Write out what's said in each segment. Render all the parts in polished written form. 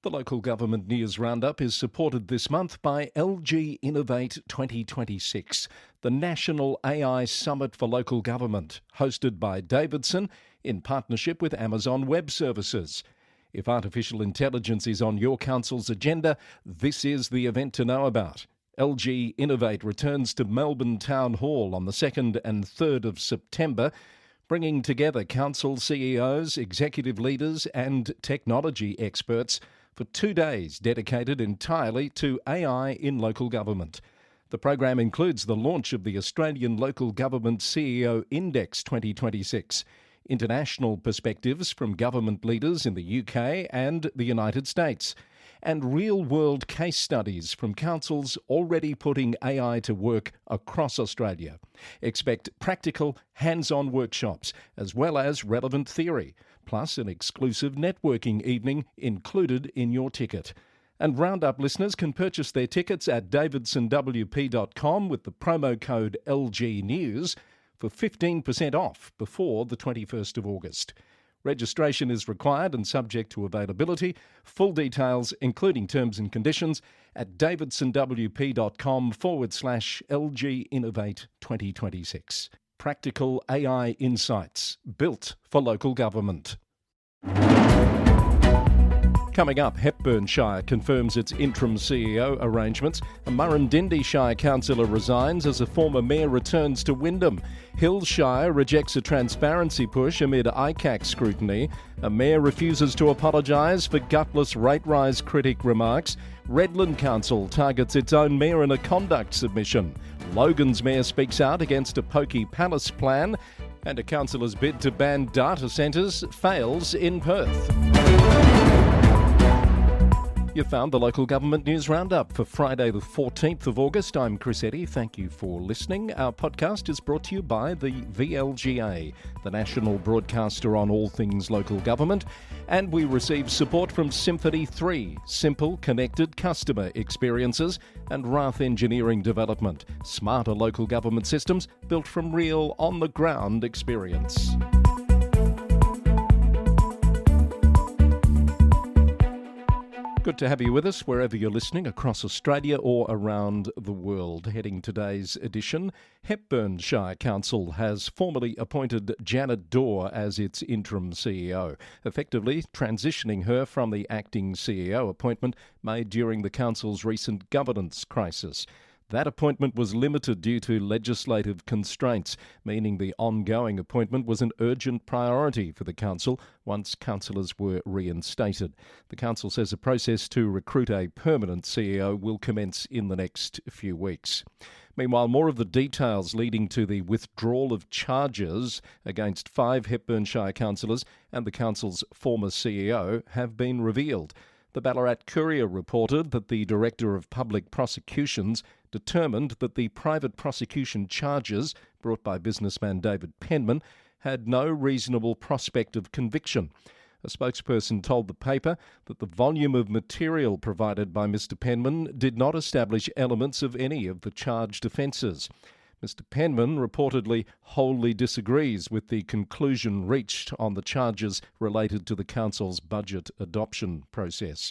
The local government news roundup is supported this month by LG Innovate 2026, the National AI Summit for Local Government, hosted by Davidson in partnership with Amazon Web Services. If artificial intelligence is on your council's agenda, this is the event to know about. LG Innovate returns to Melbourne Town Hall on the 2nd and 3rd of September, bringing together council CEOs, executive leaders and technology experts for 2 days dedicated entirely to AI in local government. The program includes the launch of the Australian Local Government CEO Index 2026, international perspectives from government leaders in the UK and the United States, and real-world case studies from councils already putting AI to work across Australia. Expect practical, hands-on workshops, as well as relevant theory, plus an exclusive networking evening included in your ticket. And Roundup listeners can purchase their tickets at davidsonwp.com with the promo code LGNews for 15% off before the 21st of August. Registration is required and subject to availability. Full details, including terms and conditions, at davidsonwp.com/LG Innovate 2026. Practical AI insights built for local government. Coming up, Hepburn Shire confirms its interim CEO arrangements. A Murrindindi Shire councillor resigns as a former mayor returns to Wyndham. Hills Shire rejects a transparency push amid ICAC scrutiny. A mayor refuses to apologise for gutless rate rise critic remarks. Redland Council targets its own mayor in a conduct submission. Logan's mayor speaks out against a pokie palace plan. And a councillor's bid to ban data centres fails in Perth. You found the Local Government News Roundup for Friday the 14th of August. I'm Chris Eddy. Thank you for listening. Our podcast is brought to you by the VLGA, the national broadcaster on all things local government, and we receive support from Symphony 3, simple, connected customer experiences, and Rath Engineering Development, smarter local government systems built from real, on-the-ground experience. Good to have you with us wherever you're listening across Australia or around the world. Heading today's edition, Hepburn Shire Council has formally appointed Janet Dorr as its interim CEO, effectively transitioning her from the acting CEO appointment made during the council's recent governance crisis. That appointment was limited due to legislative constraints, meaning the ongoing appointment was an urgent priority for the council once councillors were reinstated. The council says a process to recruit a permanent CEO will commence in the next few weeks. Meanwhile, more of the details leading to the withdrawal of charges against 5 Hepburn Shire councillors and the council's former CEO have been revealed. The Ballarat Courier reported that the Director of Public Prosecutions determined that the private prosecution charges brought by businessman David Penman had no reasonable prospect of conviction. A spokesperson told the paper that the volume of material provided by Mr Penman did not establish elements of any of the charged offences. Mr Penman reportedly wholly disagrees with the conclusion reached on the charges related to the council's budget adoption process.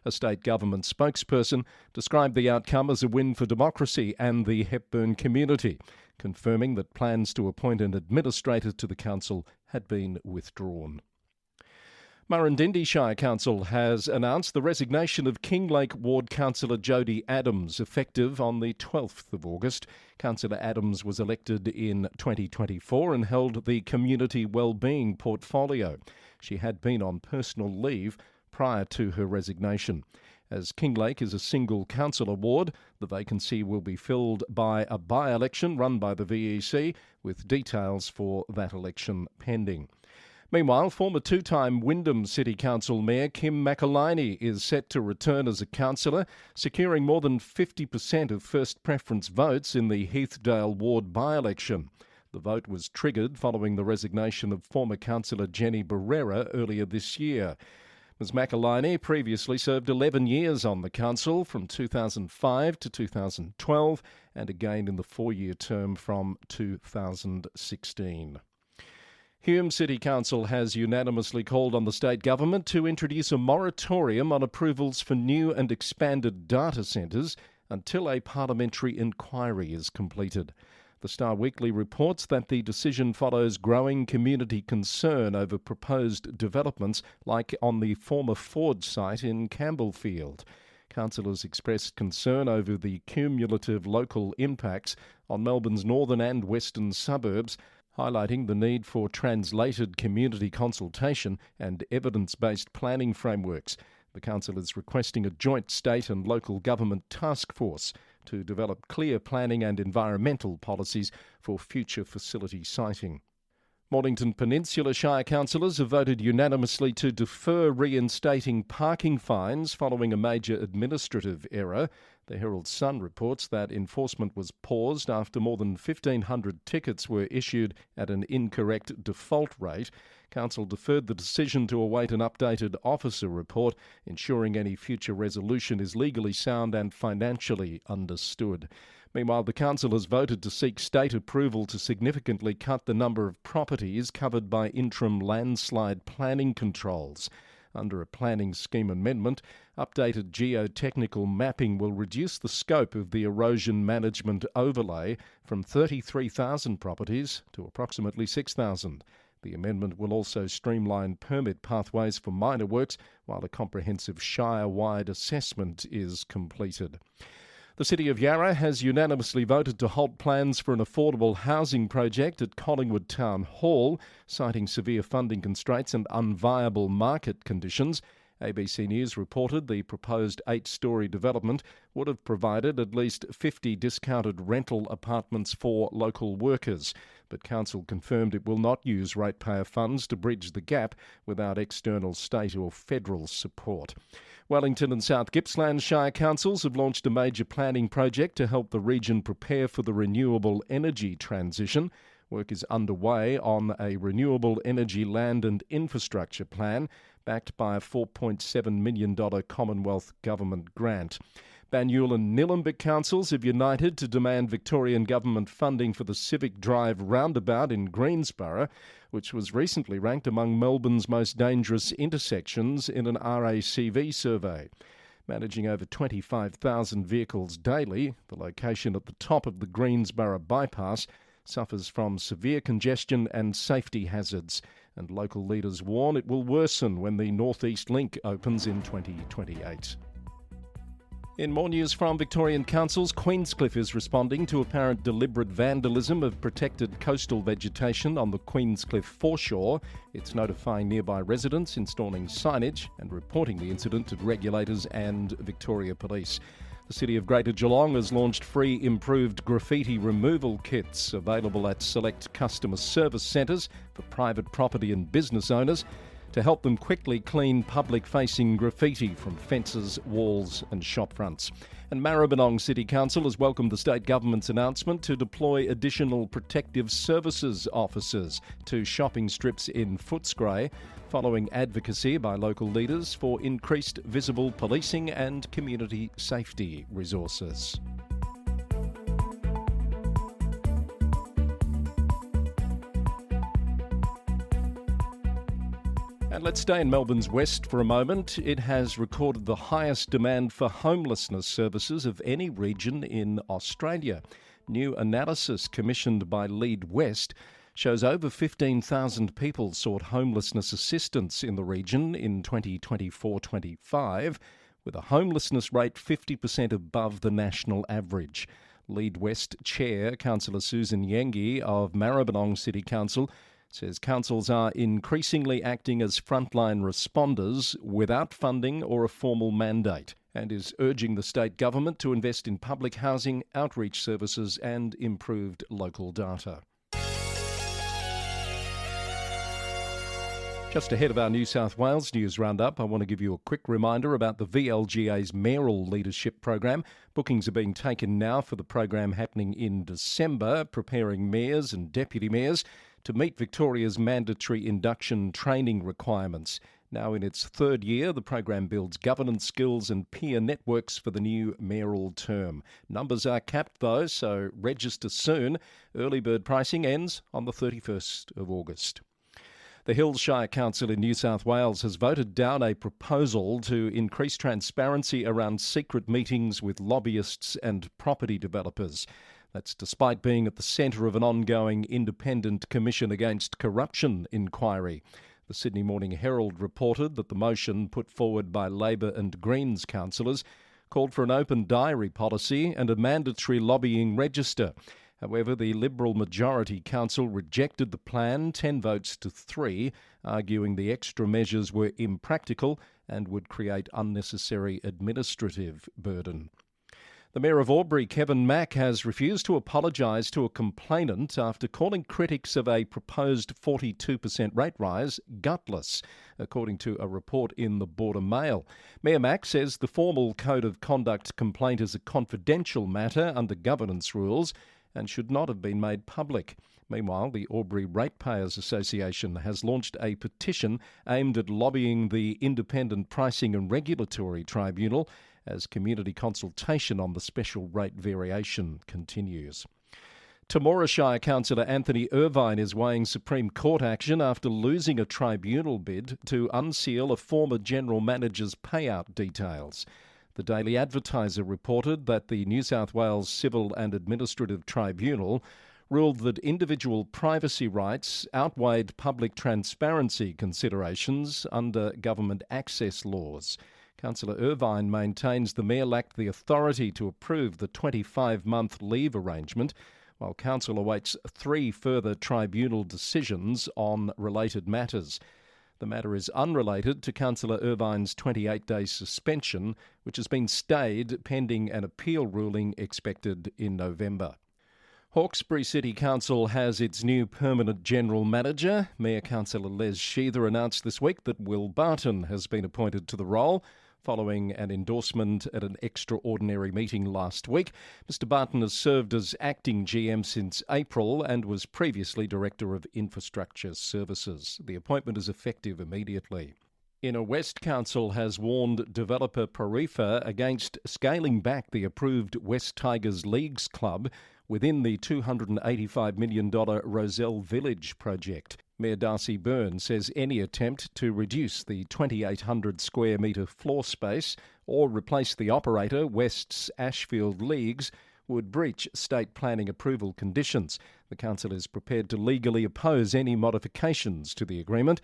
A state government spokesperson described the outcome as a win for democracy and the Hepburn community, confirming that plans to appoint an administrator to the council had been withdrawn. Murrindindi Shire Council has announced the resignation of Kinglake Ward Councillor Jodie Adams, effective on the 12th of August. Councillor Adams was elected in 2024 and held the Community Wellbeing portfolio. She had been on personal leave prior to her resignation. As Kinglake is a single councillor ward, the vacancy will be filled by a by-election run by the VEC, with details for that election pending. Meanwhile, former two-time Wyndham City Council Mayor Kim McElhiney is set to return as a councillor, securing more than 50% of first preference votes in the Heathdale ward by-election. The vote was triggered following the resignation of former councillor Jenny Barrera earlier this year. Ms McElhiney previously served 11 years on the council from 2005 to 2012 and again in the 4-year term from 2016. Hume City Council has unanimously called on the state government to introduce a moratorium on approvals for new and expanded data centres until a parliamentary inquiry is completed. The Star Weekly reports that the decision follows growing community concern over proposed developments like on the former Ford site in Campbellfield. Councillors expressed concern over the cumulative local impacts on Melbourne's northern and western suburbs, highlighting the need for translated community consultation and evidence-based planning frameworks. The council is requesting a joint state and local government task force to develop clear planning and environmental policies for future facility siting. Mornington Peninsula Shire councillors have voted unanimously to defer reinstating parking fines following a major administrative error. The Herald Sun reports that enforcement was paused after more than 1,500 tickets were issued at an incorrect default rate. Council deferred the decision to await an updated officer report, ensuring any future resolution is legally sound and financially understood. Meanwhile, the council has voted to seek state approval to significantly cut the number of properties covered by interim landslide planning controls. Under a planning scheme amendment, updated geotechnical mapping will reduce the scope of the erosion management overlay from 33,000 properties to approximately 6,000. The amendment will also streamline permit pathways for minor works while a comprehensive Shire-wide assessment is completed. The City of Yarra has unanimously voted to halt plans for an affordable housing project at Collingwood Town Hall, citing severe funding constraints and unviable market conditions. ABC News reported the proposed 8-storey development would have provided at least 50 discounted rental apartments for local workers, but Council confirmed it will not use ratepayer funds to bridge the gap without external state or federal support. Wellington and South Gippsland Shire councils have launched a major planning project to help the region prepare for the renewable energy transition. Work is underway on a renewable energy land and infrastructure plan backed by a $4.7 million Commonwealth Government grant. Banyule and Nillumbik councils have united to demand Victorian Government funding for the Civic Drive roundabout in Greensborough, which was recently ranked among Melbourne's most dangerous intersections in an RACV survey. Managing over 25,000 vehicles daily, the location at the top of the Greensborough bypass suffers from severe congestion and safety hazards, and local leaders warn it will worsen when the North East Link opens in 2028. In more news from Victorian councils, Queenscliff is responding to apparent deliberate vandalism of protected coastal vegetation on the Queenscliff foreshore. It's notifying nearby residents, installing signage and reporting the incident to regulators and Victoria Police. The City of Greater Geelong has launched free improved graffiti removal kits available at select customer service centres for private property and business owners to help them quickly clean public-facing graffiti from fences, walls and shop fronts. And Maribyrnong City Council has welcomed the state government's announcement to deploy additional protective services officers to shopping strips in Footscray, following advocacy by local leaders for increased visible policing and community safety resources. And let's stay in Melbourne's west for a moment. It has recorded the highest demand for homelessness services of any region in Australia. New analysis commissioned by Lead West shows over 15,000 people sought homelessness assistance in the region in 2024-25, with a homelessness rate 50% above the national average. Lead West Chair, Councillor Susan Yengi of Maribyrnong City Council, says councils are increasingly acting as frontline responders without funding or a formal mandate, and is urging the state government to invest in public housing, outreach services and improved local data. Just ahead of our New South Wales News Roundup, I want to give you a quick reminder about the VLGA's Mayoral Leadership Program. Bookings are being taken now for the program happening in December, preparing mayors and deputy mayors to meet Victoria's mandatory induction training requirements. Now in its third year, the program builds governance skills and peer networks for the new mayoral term. Numbers are capped though, so register soon. Early bird pricing ends on the 31st of August. The Hills Shire Council in New South Wales has voted down a proposal to increase transparency around secret meetings with lobbyists and property developers. That's despite being at the centre of an ongoing independent Commission against Corruption inquiry. The Sydney Morning Herald reported that the motion put forward by Labor and Greens councillors called for an open diary policy and a mandatory lobbying register. However, the Liberal majority council rejected the plan 10 votes to 3, arguing the extra measures were impractical and would create unnecessary administrative burden. The Mayor of Albury, Kevin Mack, has refused to apologise to a complainant after calling critics of a proposed 42% rate rise gutless, according to a report in the Border Mail. Mayor Mack says the formal Code of Conduct complaint is a confidential matter under governance rules and should not have been made public. Meanwhile, the Albury Ratepayers Association has launched a petition aimed at lobbying the Independent Pricing and Regulatory Tribunal as community consultation on the special rate variation continues. Temora Shire councillor Anthony Irvine is weighing Supreme Court action after losing a tribunal bid to unseal a former general manager's payout details. The Daily Advertiser reported that the New South Wales Civil and Administrative Tribunal ruled that individual privacy rights outweighed public transparency considerations under government access laws. Councillor Irvine maintains the Mayor lacked the authority to approve the 25-month leave arrangement, while Council awaits 3 further tribunal decisions on related matters. The matter is unrelated to Councillor Irvine's 28-day suspension, which has been stayed pending an appeal ruling expected in November. Hawkesbury City Council has its new permanent general manager. Mayor Councillor Les Sheether announced this week that Will Barton has been appointed to the role, following an endorsement at an extraordinary meeting last week. Mr Barton has served as acting GM since April and was previously Director of Infrastructure Services. The appointment is effective immediately. Inner West Council has warned developer Parifa against scaling back the approved West Tigers Leagues Club within the $285 million Roselle Village project. Mayor Darcy Byrne says any attempt to reduce the 2,800 square metre floor space or replace the operator, West's Ashfield Leagues, would breach state planning approval conditions. The council is prepared to legally oppose any modifications to the agreement,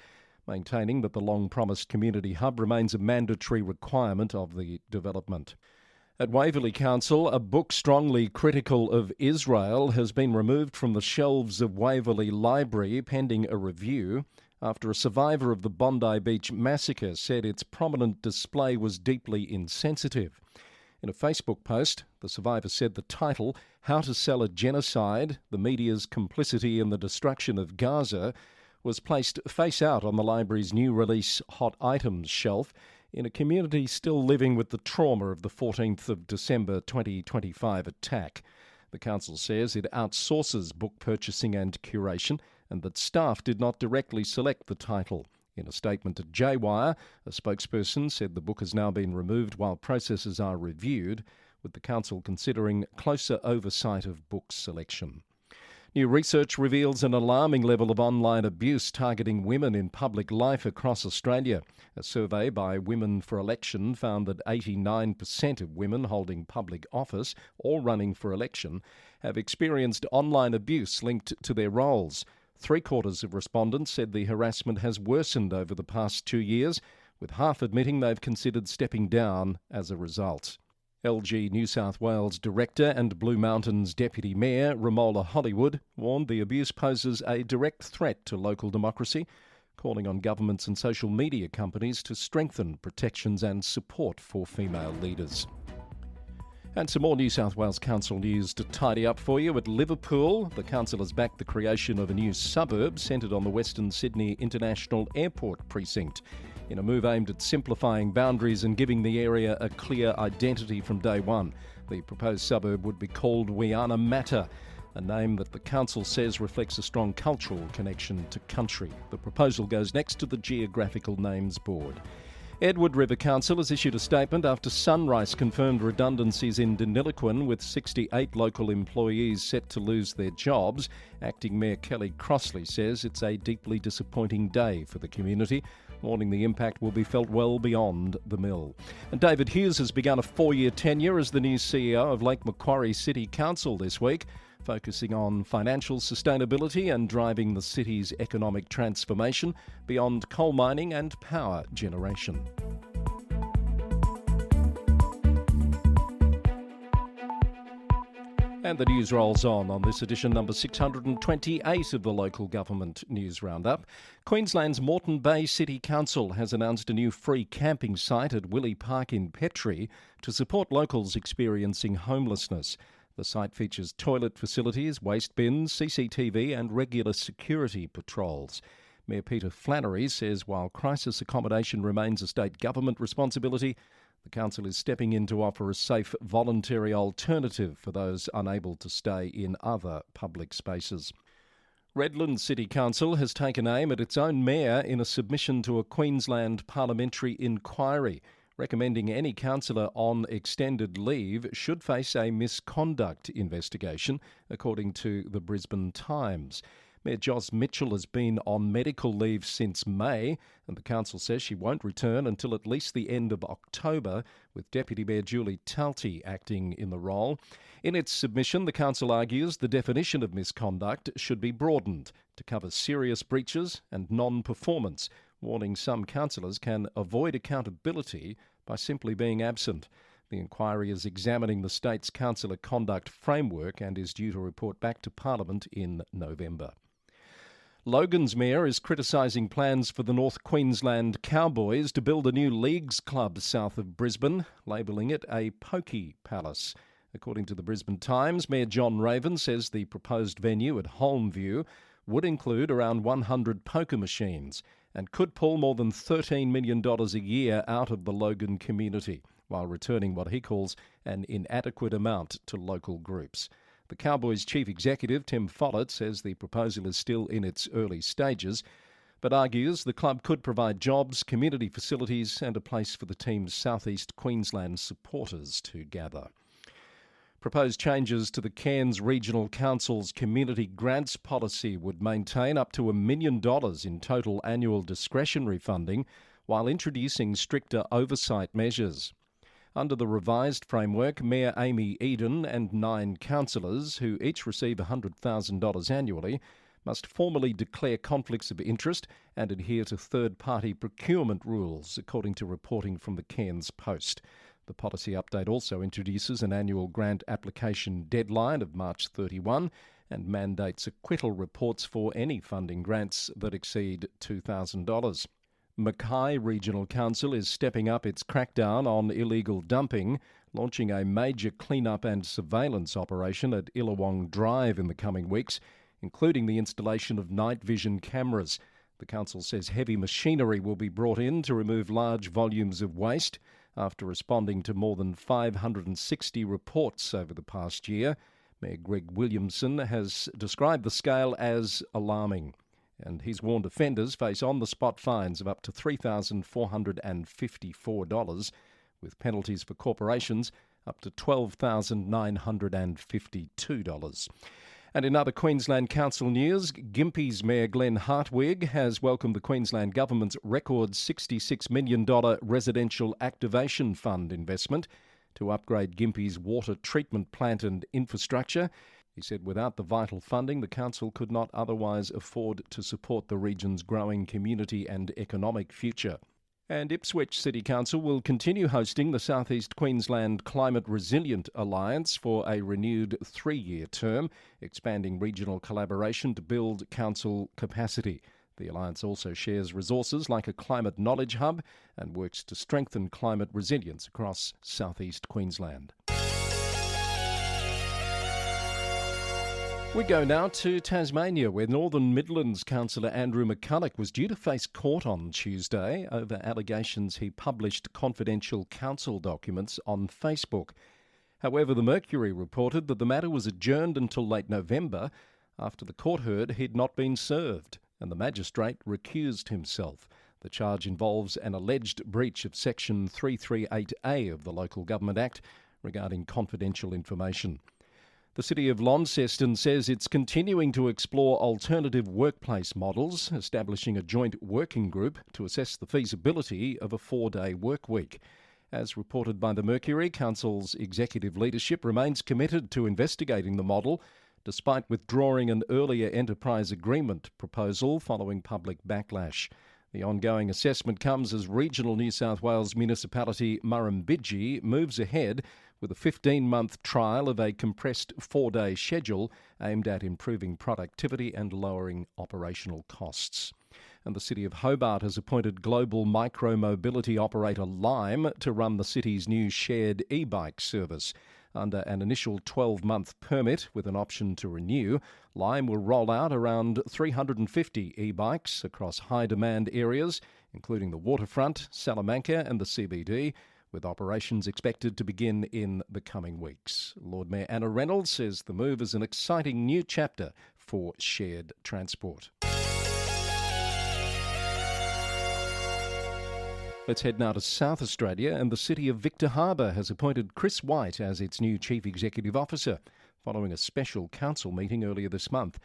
maintaining that the long-promised community hub remains a mandatory requirement of the development. At Waverley Council, a book strongly critical of Israel has been removed from the shelves of Waverley Library pending a review after a survivor of the Bondi Beach massacre said its prominent display was deeply insensitive. In a Facebook post, the survivor said the title, How to Sell a Genocide, the Media's Complicity in the Destruction of Gaza, was placed face out on the library's new release Hot Items shelf in a community still living with the trauma of the 14th of December 2025 attack. The council says it outsources book purchasing and curation and that staff did not directly select the title. In a statement to J-Wire, a spokesperson said the book has now been removed while processes are reviewed, with the council considering closer oversight of book selection. New research reveals an alarming level of online abuse targeting women in public life across Australia. A survey by Women for Election found that 89% of women holding public office or running for election have experienced online abuse linked to their roles. 3/4 of respondents said the harassment has worsened over the past 2 years, with half admitting they've considered stepping down as a result. LG New South Wales Director and Blue Mountains Deputy Mayor Romola Hollywood warned the abuse poses a direct threat to local democracy, calling on governments and social media companies to strengthen protections and support for female leaders. And some more New South Wales Council news to tidy up for you. At Liverpool, the council has backed the creation of a new suburb centred on the Western Sydney International Airport precinct, in a move aimed at simplifying boundaries and giving the area a clear identity from day one. The proposed suburb would be called Wiana Matter, a name that the council says reflects a strong cultural connection to country. The proposal goes next to the Geographical Names Board. Edward River Council has issued a statement after Sunrise confirmed redundancies in Deniliquin, with 68 local employees set to lose their jobs. Acting Mayor Kelly Crossley says it's a deeply disappointing day for the community, warning the impact will be felt well beyond the mill. And David Hughes has begun a 4-year tenure as the new CEO of Lake Macquarie City Council this week, focusing on financial sustainability and driving the city's economic transformation beyond coal mining and power generation. And the news rolls on this edition number 628 of the Local Government News Roundup. Queensland's Moreton Bay City Council has announced a new free camping site at Willie Park in Petrie to support locals experiencing homelessness. The site features toilet facilities, waste bins, CCTV and regular security patrols. Mayor Peter Flannery says while crisis accommodation remains a state government responsibility, the council is stepping in to offer a safe, voluntary alternative for those unable to stay in other public spaces. Redland City Council has taken aim at its own mayor in a submission to a Queensland parliamentary inquiry, recommending any councillor on extended leave should face a misconduct investigation, according to the Brisbane Times. Mayor Joss Mitchell has been on medical leave since May, and the council says she won't return until at least the end of October, with Deputy Mayor Julie Talty acting in the role. In its submission, the council argues the definition of misconduct should be broadened to cover serious breaches and non-performance, warning some councillors can avoid accountability by simply being absent. The inquiry is examining the state's councillor conduct framework and is due to report back to Parliament in November. Logan's mayor is criticising plans for the North Queensland Cowboys to build a new leagues club south of Brisbane, labelling it a pokie palace. According to the Brisbane Times, Mayor John Raven says the proposed venue at Holmview would include around 100 poker machines and could pull more than $13 million a year out of the Logan community, while returning what he calls an inadequate amount to local groups. The Cowboys' chief executive, Tim Follett, says the proposal is still in its early stages, but argues the club could provide jobs, community facilities and a place for the team's southeast Queensland supporters to gather. Proposed changes to the Cairns Regional Council's community grants policy would maintain up to $1 million in total annual discretionary funding, while introducing stricter oversight measures. Under the revised framework, Mayor Amy Eden and 9 councillors, who each receive $100,000 annually, must formally declare conflicts of interest and adhere to third-party procurement rules, according to reporting from the Cairns Post. The policy update also introduces an annual grant application deadline of March 31 and mandates acquittal reports for any funding grants that exceed $2,000. Mackay Regional Council is stepping up its crackdown on illegal dumping, launching a major clean-up and surveillance operation at Illawong Drive in the coming weeks, including the installation of night vision cameras. The council says heavy machinery will be brought in to remove large volumes of waste after responding to more than 560 reports over the past year. Mayor Greg Williamson has described the scale as alarming, and he's warned offenders face on-the-spot fines of up to $3,454, with penalties for corporations up to $12,952. And in other Queensland Council news, Gympie's Mayor Glenn Hartwig has welcomed the Queensland Government's record $66 million residential activation fund investment to upgrade Gympie's water treatment plant and infrastructure. He said without the vital funding, the council could not otherwise afford to support the region's growing community and economic future. And Ipswich City Council will continue hosting the South East Queensland Climate Resilient Alliance for a renewed 3-year term, expanding regional collaboration to build council capacity. The alliance also shares resources like a climate knowledge hub and works to strengthen climate resilience across South East Queensland. We go now to Tasmania, where Northern Midlands councillor Andrew McCulloch was due to face court on Tuesday over allegations he published confidential council documents on Facebook. However, the Mercury reported that the matter was adjourned until late November after the court heard he'd not been served, and the magistrate recused himself. The charge involves an alleged breach of Section 338A of the Local Government Act regarding confidential information. The City of Launceston says it's continuing to explore alternative workplace models, establishing a joint working group to assess the feasibility of a 4-day work week. As reported by the Mercury, Council's executive leadership remains committed to investigating the model, despite withdrawing an earlier enterprise agreement proposal following public backlash. The ongoing assessment comes as regional New South Wales municipality Murrindindi moves ahead with a 15-month trial of a compressed 4-day schedule aimed at improving productivity and lowering operational costs. And the City of Hobart has appointed global micro-mobility operator Lime to run the city's new shared e-bike service. Under an initial 12-month permit with an option to renew, Lime will roll out around 350 e-bikes across high-demand areas, including the waterfront, Salamanca and the CBD, with operations expected to begin in the coming weeks. Lord Mayor Anna Reynolds says the move is an exciting new chapter for shared transport. Let's head now to South Australia, and the City of Victor Harbor has appointed Chris White as its new Chief Executive Officer, following a special council meeting earlier this month.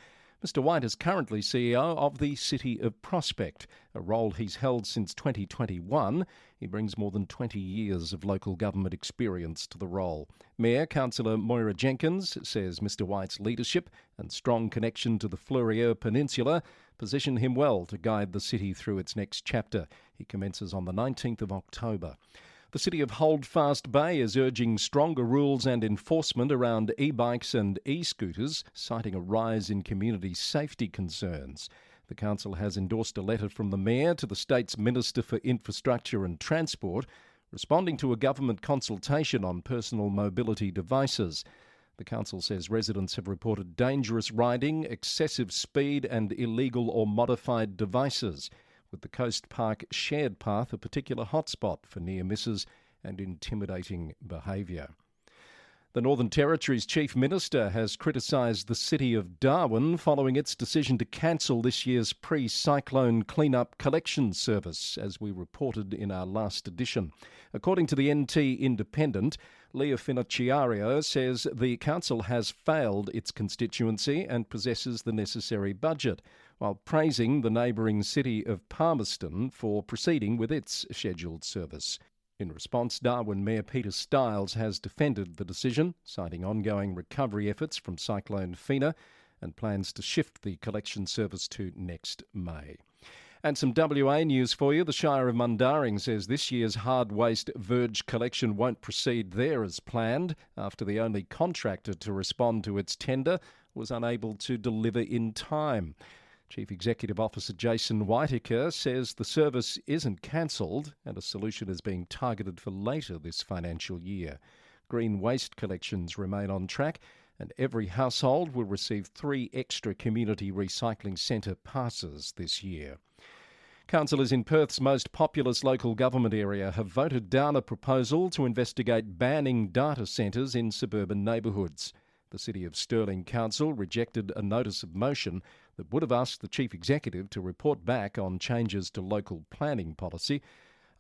Mr White is currently CEO of the City of Prospect, a role he's held since 2021. He brings more than 20 years of local government experience to the role. Mayor Councillor Moira Jenkins says Mr White's leadership and strong connection to the Fleurieu Peninsula position him well to guide the city through its next chapter. He commences on the 19th of October. The City of Holdfast Bay is urging stronger rules and enforcement around e-bikes and e-scooters, citing a rise in community safety concerns. The council has endorsed a letter from the Mayor to the state's Minister for Infrastructure and Transport, responding to a government consultation on personal mobility devices. The council says residents have reported dangerous riding, excessive speed and illegal or modified devices, with the Coast Park shared path a particular hotspot for near misses and intimidating behaviour. The Northern Territory's Chief Minister has criticised the city of Darwin following its decision to cancel this year's pre-cyclone clean-up collection service, as we reported in our last edition. According to the NT Independent, Leah Finocchiario says the council has failed its constituency and possesses the necessary budget, while praising the neighbouring city of Palmerston for proceeding with its scheduled service. In response, Darwin Mayor Peter Stiles has defended the decision, citing ongoing recovery efforts from Cyclone Fina and plans to shift the collection service to next May. And some WA news for you. The Shire of Mundaring says this year's hard waste verge collection won't proceed there as planned after the only contractor to respond to its tender was unable to deliver in time. Chief Executive Officer Jason Whitaker says the service isn't cancelled and a solution is being targeted for later this financial year. Green waste collections remain on track and every household will receive 3 extra community recycling centre passes this year. Councillors in Perth's most populous local government area have voted down a proposal to investigate banning data centres in suburban neighbourhoods. The City of Stirling Council rejected a notice of motion that would have asked the Chief Executive to report back on changes to local planning policy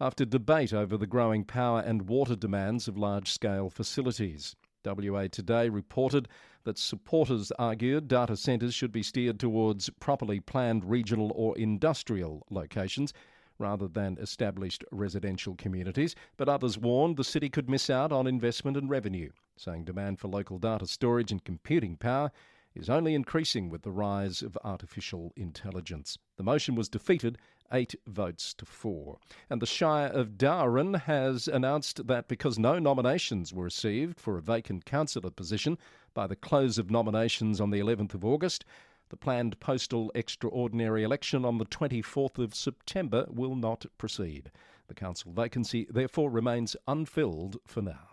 after debate over the growing power and water demands of large-scale facilities. WA Today reported that supporters argued data centres should be steered towards properly planned regional or industrial locations rather than established residential communities, but others warned the city could miss out on investment and revenue, saying demand for local data storage and computing power is only increasing with the rise of artificial intelligence. The motion was defeated 8 votes to 4. And the Shire of Darwin has announced that because no nominations were received for a vacant councillor position by the close of nominations on the 11th of August, the planned postal extraordinary election on the 24th of September will not proceed. The council vacancy therefore remains unfilled for now.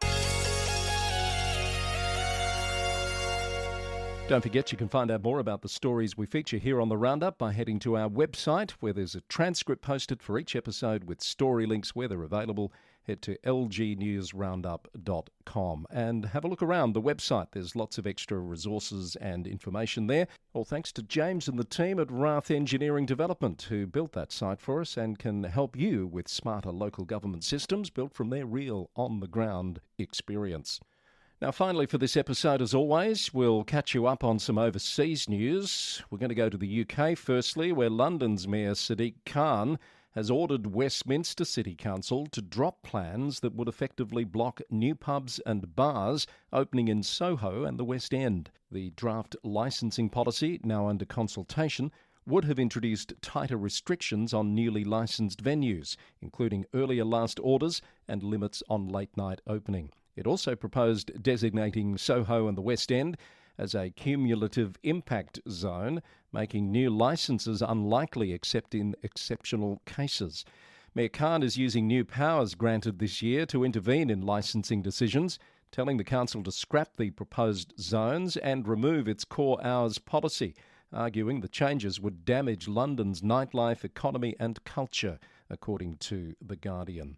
Don't forget you can find out more about the stories we feature here on the Roundup by heading to our website, where there's a transcript posted for each episode with story links where they're available head to lgnewsroundup.com and have a look around the website. There's lots of extra resources and information there. All thanks to James and the team at Rath Engineering Development who built that site for us and can help you with smarter local government systems built from their real on-the-ground experience. Now, finally, for this episode, as always, we'll catch you up on some overseas news. We're going to go to the UK firstly, where London's Mayor Sadiq Khan has ordered Westminster City Council to drop plans that would effectively block new pubs and bars opening in Soho and the West End. The draft licensing policy, now under consultation, would have introduced tighter restrictions on newly licensed venues, including earlier last orders and limits on late-night opening. It also proposed designating Soho and the West End as a cumulative impact zone, making new licences unlikely except in exceptional cases. Mayor Khan is using new powers granted this year to intervene in licensing decisions, telling the council to scrap the proposed zones and remove its core hours policy, arguing the changes would damage London's nightlife, economy and culture, according to The Guardian.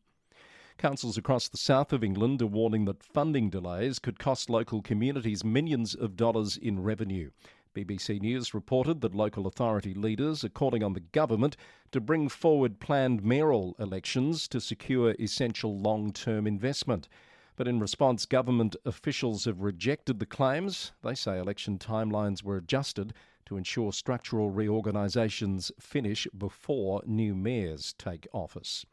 Councils across the south of England are warning that funding delays could cost local communities millions of dollars in revenue. BBC News reported that local authority leaders are calling on the government to bring forward planned mayoral elections to secure essential long-term investment. But in response, government officials have rejected the claims. They say election timelines were adjusted to ensure structural reorganisations finish before new mayors take office.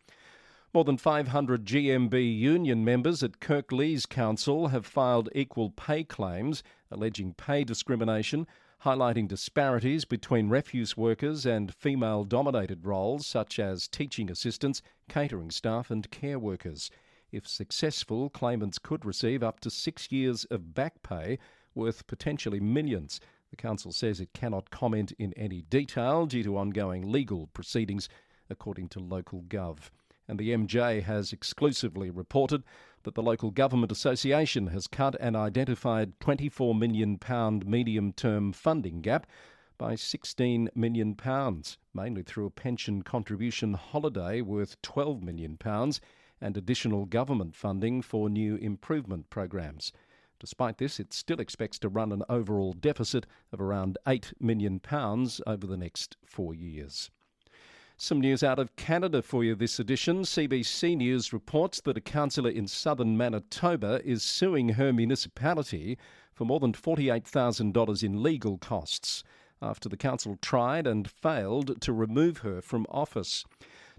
More than 500 GMB union members at Kirklees Council have filed equal pay claims, alleging pay discrimination, highlighting disparities between refuse workers and female-dominated roles such as teaching assistants, catering staff and care workers. If successful, claimants could receive up to 6 years of back pay worth potentially millions. The council says it cannot comment in any detail due to ongoing legal proceedings, according to local gov. And the MJ has exclusively reported that the Local Government Association has cut an identified £24 million medium-term funding gap by £16 million, mainly through a pension contribution holiday worth £12 million and additional government funding for new improvement programs. Despite this, it still expects to run an overall deficit of around £8 million over the next 4 years. Some news out of Canada for you this edition. CBC News reports that a councillor in southern Manitoba is suing her municipality for more than $48,000 in legal costs after the council tried and failed to remove her from office.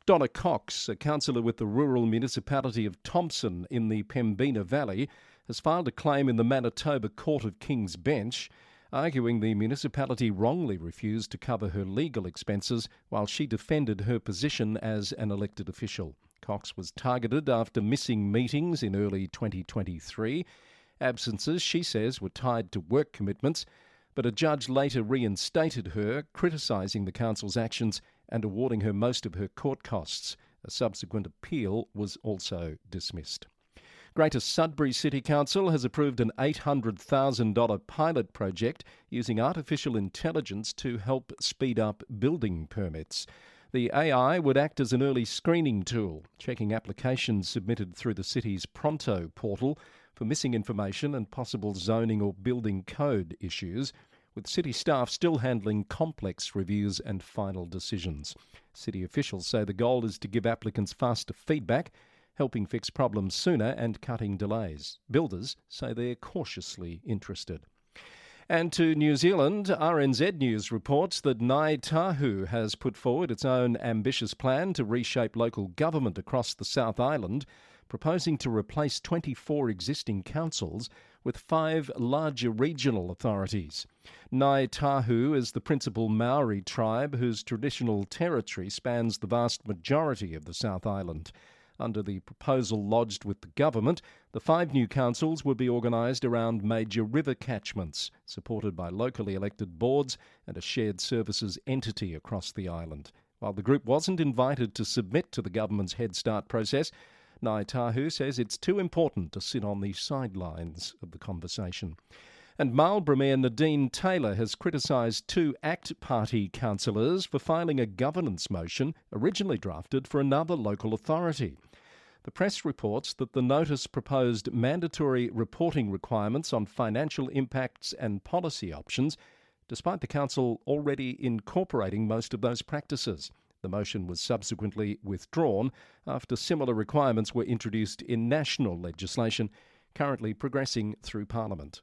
Donna Cox, a councillor with the rural municipality of Thompson in the Pembina Valley, has filed a claim in the Manitoba Court of King's Bench, arguing the municipality wrongly refused to cover her legal expenses while she defended her position as an elected official. Cox was targeted after missing meetings in early 2023. Absences, she says, were tied to work commitments, but a judge later reinstated her, criticising the council's actions and awarding her most of her court costs. A subsequent appeal was also dismissed. Greater Sudbury City Council has approved an $800,000 pilot project using artificial intelligence to help speed up building permits. The AI would act as an early screening tool, checking applications submitted through the city's Pronto portal for missing information and possible zoning or building code issues, with city staff still handling complex reviews and final decisions. City officials say the goal is to give applicants faster feedback, helping fix problems sooner and cutting delays. Builders say they're cautiously interested. And to New Zealand, RNZ News reports that Ngāi Tahu has put forward its own ambitious plan to reshape local government across the South Island, proposing to replace 24 existing councils with 5 larger regional authorities. Ngāi Tahu is the principal Maori tribe whose traditional territory spans the vast majority of the South Island. Under the proposal lodged with the government, the 5 new councils would be organised around major river catchments, supported by locally elected boards and a shared services entity across the island. While the group wasn't invited to submit to the government's Head Start process, Ngāi Tahu says it's too important to sit on the sidelines of the conversation. And Marlborough Mayor Nadine Taylor has criticised 2 ACT Party councillors for filing a governance motion originally drafted for another local authority. The press reports that the notice proposed mandatory reporting requirements on financial impacts and policy options, despite the council already incorporating most of those practices. The motion was subsequently withdrawn after similar requirements were introduced in national legislation, currently progressing through Parliament.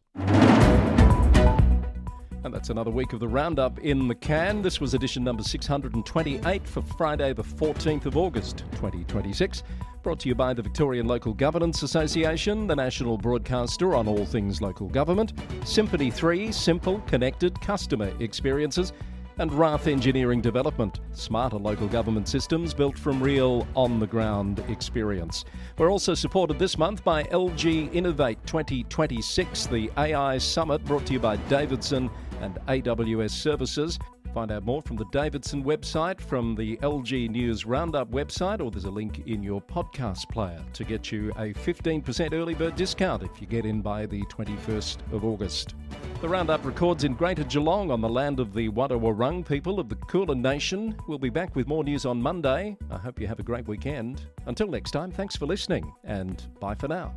And that's another week of the Roundup in the can. This was edition number 628 for Friday the 14th of August 2026. Brought to you by the Victorian Local Governance Association, the national broadcaster on all things local government, Symphony 3, simple, connected customer experiences, and Rath Engineering Development, smarter local government systems built from real on-the-ground experience. We're also supported this month by LG Innovate 2026, the AI Summit, brought to you by Davidson and AWS Services. Find out more from the Davidson website, from the LG News Roundup website, or there's a link in your podcast player to get you a 15% early bird discount if you get in by the 21st of August. The Roundup records in Greater Geelong on the land of the Wadawurrung people of the Kulin Nation. We'll be back with more news on Monday. I hope you have a great weekend. Until next time, thanks for listening, and bye for now.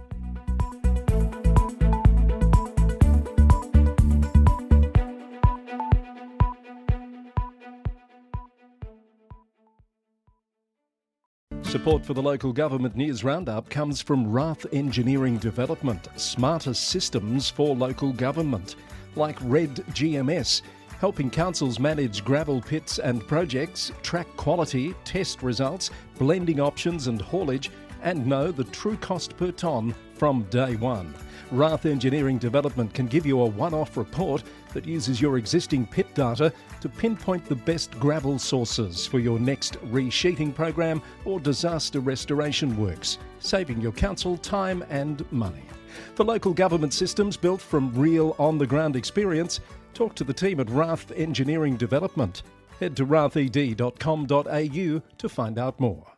Support for the Local Government News Roundup comes from Rath Engineering Development, smarter systems for local government, like Red GMS, helping councils manage gravel pits and projects, track quality, test results, blending options and haulage, and know the true cost per tonne from day one. Rath Engineering Development can give you a one-off report that uses your existing pit data to pinpoint the best gravel sources for your next resheeting program or disaster restoration works, saving your council time and money. For local government systems built from real on-the-ground experience, talk to the team at Rath Engineering Development. Head to rathed.com.au to find out more.